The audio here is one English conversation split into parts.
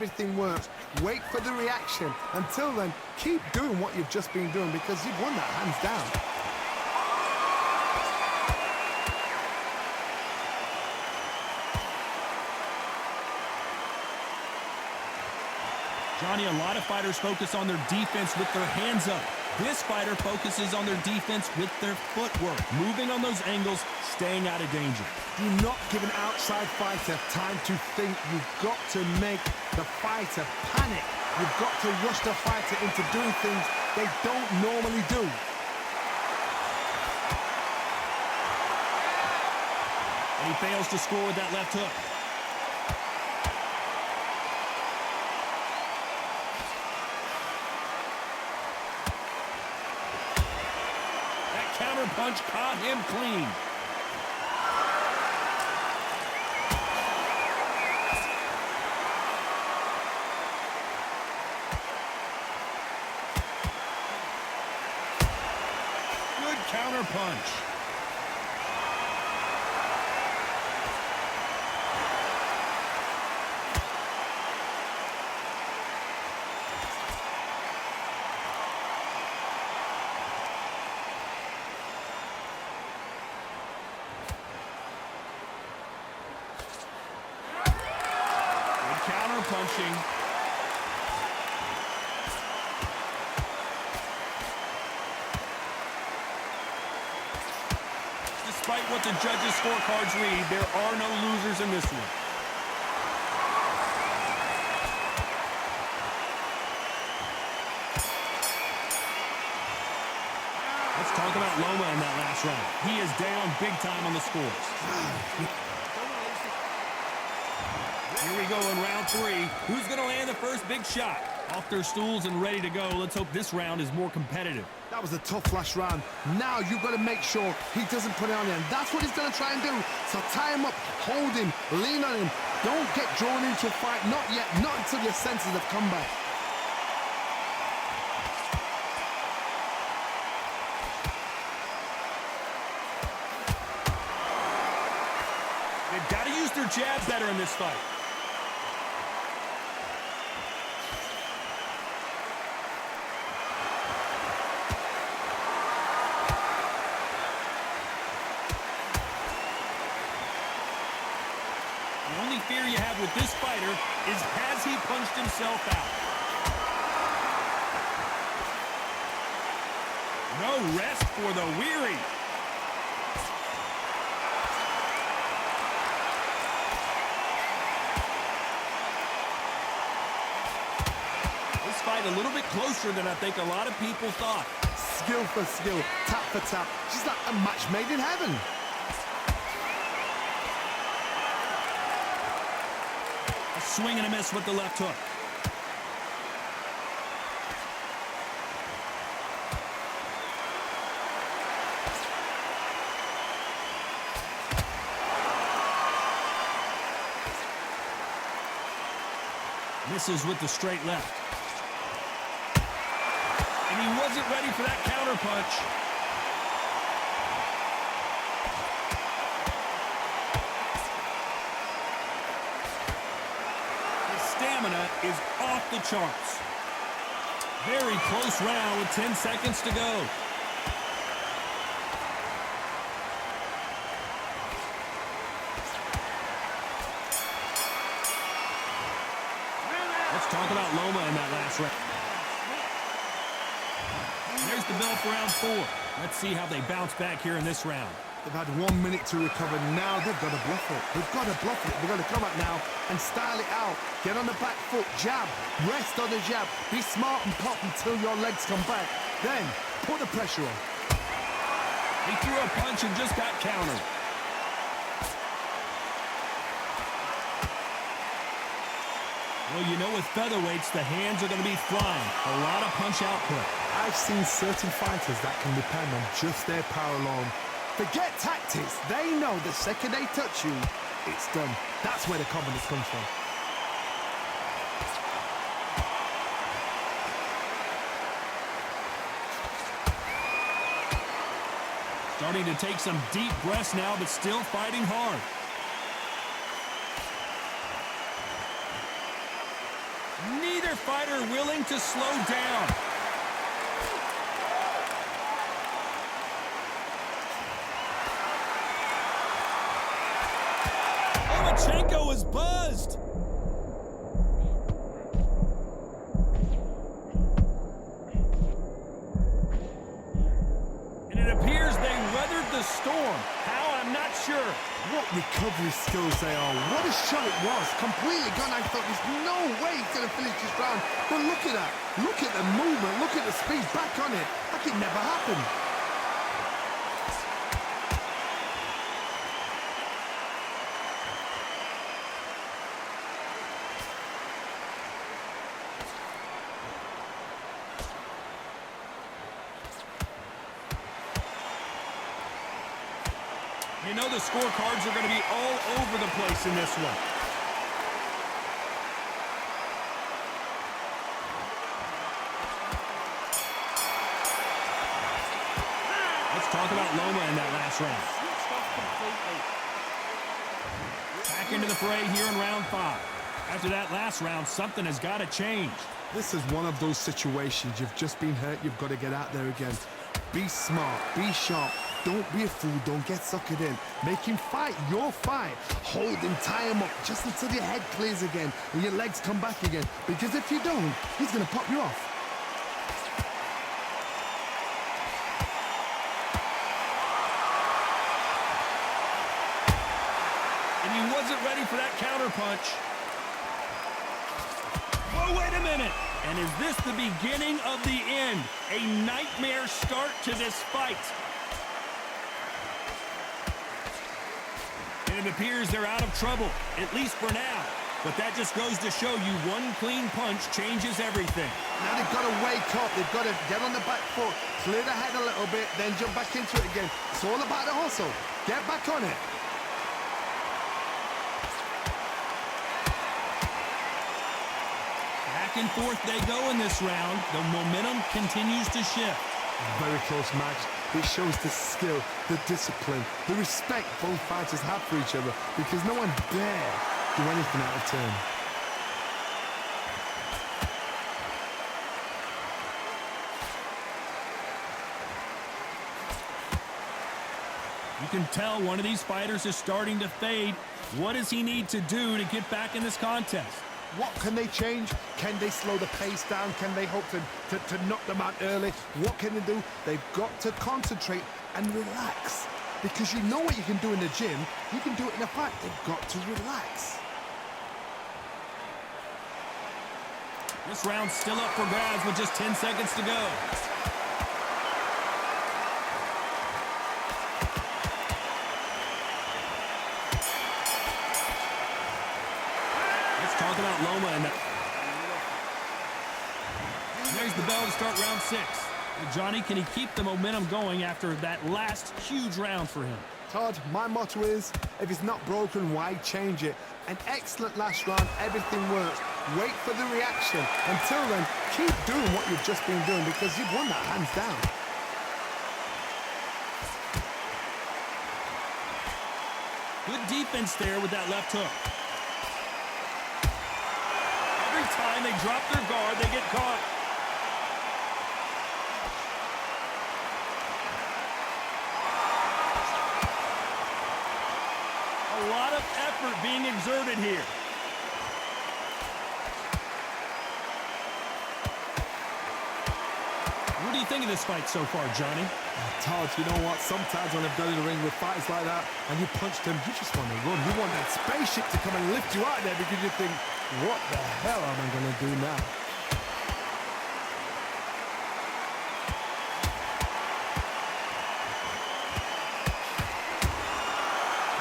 everything works. Wait for the reaction. Until then, keep doing what you've just been doing because you've won that hands down. Johnny, a lot of fighters focus on their defense with their hands up. This fighter focuses on their defense with their footwork, moving on those angles, staying out of danger. Do not give an outside fighter time to think. You've got to make the fighter panic. You've got to rush the fighter into doing things they don't normally do. And he fails to score with that left hook. Counter punch caught him clean. Good counter punch. Punching. Despite what the judges' scorecards read, there are no losers in this one. Let's talk about Loma in that last round. He is down big time on the scores. Here we go in round 3. Who's going to land the first big shot? Off their stools and ready to go. Let's hope this round is more competitive. That was a tough last round. Now you've got to make sure he doesn't put it on you. And that's what he's going to try and do. So tie him up, hold him, lean on him. Don't get drawn into a fight. Not yet. Not until your senses have come back. They've got to use their jab better in this fight. The only fear you have with this fighter is has he punched himself out? No rest for the weary. This fight a little bit closer than I think a lot of people thought. Skill for skill, tap for tap. She's like a match made in heaven. A swing and a miss with the left hook. Misses with the straight left. And he wasn't ready for that counter punch. His stamina is off the charts. Very close round with 10 seconds to go. Let's talk about Loma in that last round. There's the bell for round 4. Let's see how they bounce back here in this round. They've had 1 minute to recover. Now they've got to bluff it. They've got to bluff it. They've got to come out now and style it out. Get on the back foot, jab, rest on the jab. Be smart and pop until your legs come back. Then put the pressure on. He threw a punch and just got countered. Well, you know with featherweights, the hands are going to be flying. A lot of punch output. I've seen certain fighters that can depend on just their power alone. Forget tactics. They know the second they touch you, it's done. That's where the confidence comes from. Starting to take some deep breaths now, but still fighting hard. Neither fighter willing to slow down. Lomachenko is buzzed. And it appears they weathered the storm. How, I'm not sure. What recovery skills they are. What a shot it was. Completely gone. I thought there's no way he's going to finish this round. But look at that. Look at the movement. Look at the speed. Back on it. Like it never happened. You know the scorecards are going to be all over the place in this one. Let's talk about Loma in that last round. Back into the fray here in round 5. After that last round, something has got to change. This is one of those situations. You've just been hurt. You've got to get out there again. Be smart. Be sharp. Don't be a fool. Don't get suckered in. Make him fight your fight. Hold him, tie him up just until your head clears again and your legs come back again. Because if you don't, he's going to pop you off. And he wasn't ready for that counter punch. Whoa, wait a minute. And is this the beginning of the end? A nightmare start to this fight. And it appears they're out of trouble, at least for now. But that just goes to show you one clean punch changes everything. Now they've got to wake up. They've got to get on the back foot, clear the head a little bit, then jump back into it again. It's all about the hustle. Get back on it. Back and forth they go in this round. The momentum continues to shift. Very close match. It shows the skill, the discipline, the respect both fighters have for each other because no one dare do anything out of turn. You can tell one of these fighters is starting to fade. What does he need to do to get back in this contest? What can they change? Can they slow the pace down? Can they hope to knock them out early? What can they do? They've got to concentrate and relax. Because you know what you can do in the gym, you can do it in a fight. They've got to relax. This round's still up for grabs with just 10 seconds to go. Talk about Loma and there's the bell to start round 6. Johnny, can he keep the momentum going after that last huge round for him? Todd, my motto is, if it's not broken, why change it? An excellent last round, everything works. Wait for the reaction. Until then, keep doing what you've just been doing because you've won that hands down. Good defense there with that left hook. Every time they drop their guard, they get caught. A lot of effort being exerted here. What do you think of this fight so far, Johnny? Todd, you know what? Sometimes when I've done in the ring with fights like that and you punch them, you just want to run. You want that spaceship to come and lift you out there because you think, what the hell am I going to do now?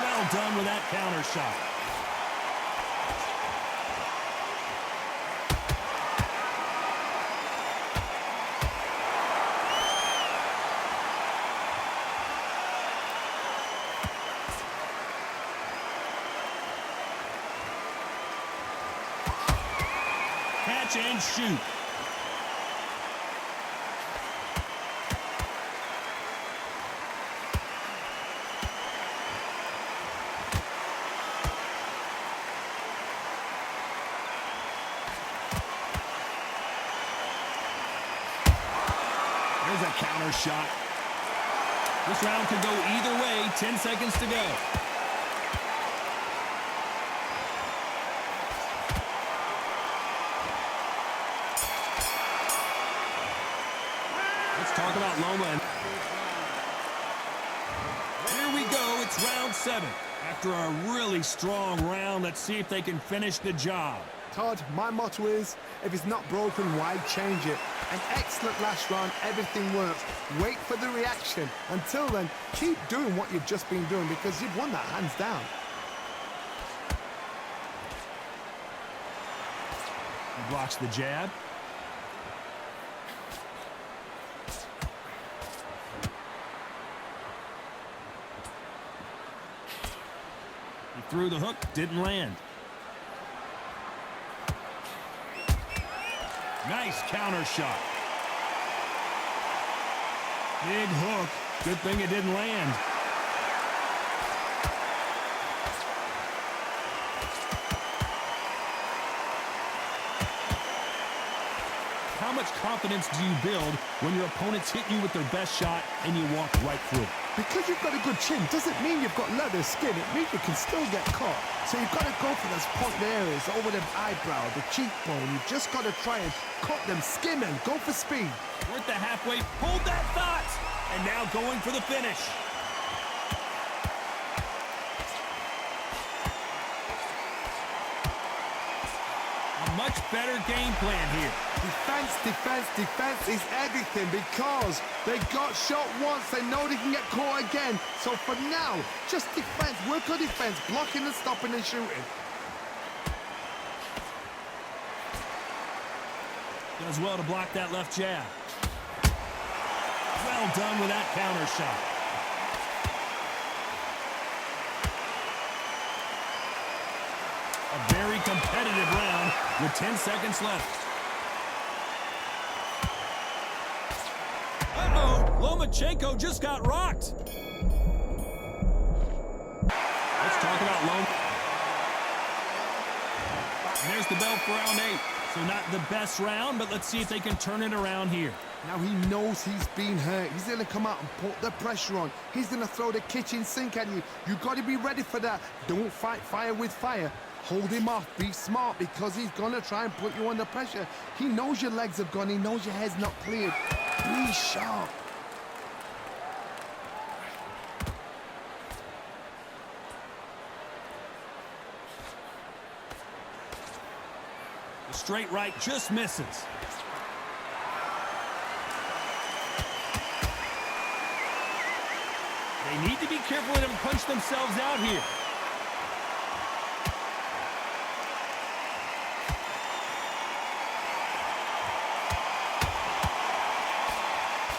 Well done with that counter shot. Catch and shoot. There's a counter shot. This round could go either way. 10 seconds to go. Let's talk about Loma. Here we go. It's round 7. After a really strong round, let's see if they can finish the job. Todd, my motto is, if it's not broken, why change it? An excellent last round, everything works. Wait for the reaction. Until then, keep doing what you've just been doing because you've won that hands down. He blocks the jab. He threw the hook, didn't land. Nice counter shot. Big hook. Good thing it didn't land. How much confidence do you build when your opponents hit you with their best shot and you walk right through it? Because you've got a good chin doesn't mean you've got leather skin. It means you can still get caught. So you've got to go for those point areas, over the eyebrow, the cheekbone. You've just got to try and cut them, skim and go for speed. We're at the halfway. Hold that thought. And now going for the finish. A much better game plan here. Defense, defense, defense is everything because they got shot once. They know they can get caught again. So for now, just defense. Work on defense, blocking and stopping and shooting. Does well to block that left jab. Well done with that counter shot. A very competitive round with 10 seconds left. Uh-oh, Lomachenko just got rocked. Let's talk about Loma. And there's the bell for round 8. So not the best round, but let's see if they can turn it around here. Now he knows he's been hurt. He's going to come out and put the pressure on. He's going to throw the kitchen sink at you. You've got to be ready for that. Don't fight fire with fire. Hold him off. Be smart because he's going to try and put you under pressure. He knows your legs have gone. He knows your head's not cleared. Be sharp. The straight right just misses. They need to be careful they don't punch themselves out here.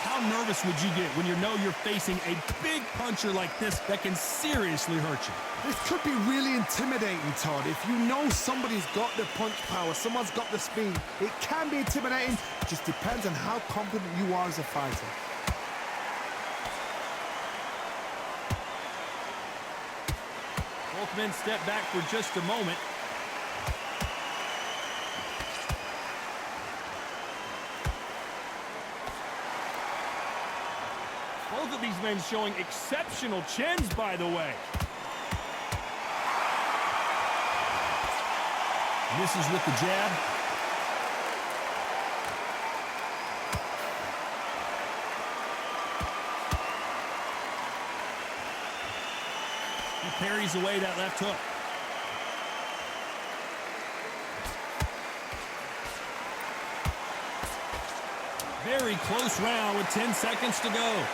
How nervous would you get when you know you're facing a big puncher like this that can seriously hurt you? This could be really intimidating, Todd. If you know somebody's got the punch power, someone's got the speed, it can be intimidating. It just depends on how confident you are as a fighter. Both men step back for just a moment. Both of these men showing exceptional chins, by the way. Misses with the jab. He parries away that left hook. Very close round with 10 seconds to go.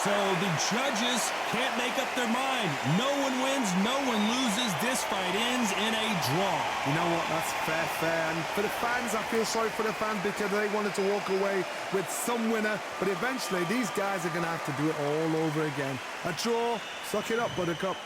So the judges can't make up their mind. No one wins, no one loses. This fight ends in a draw. You know what? That's fair. And for the fans, I feel sorry for the fans because they wanted to walk away with some winner. But eventually, these guys are going to have to do it all over again. A draw. Suck it up, Buttercup.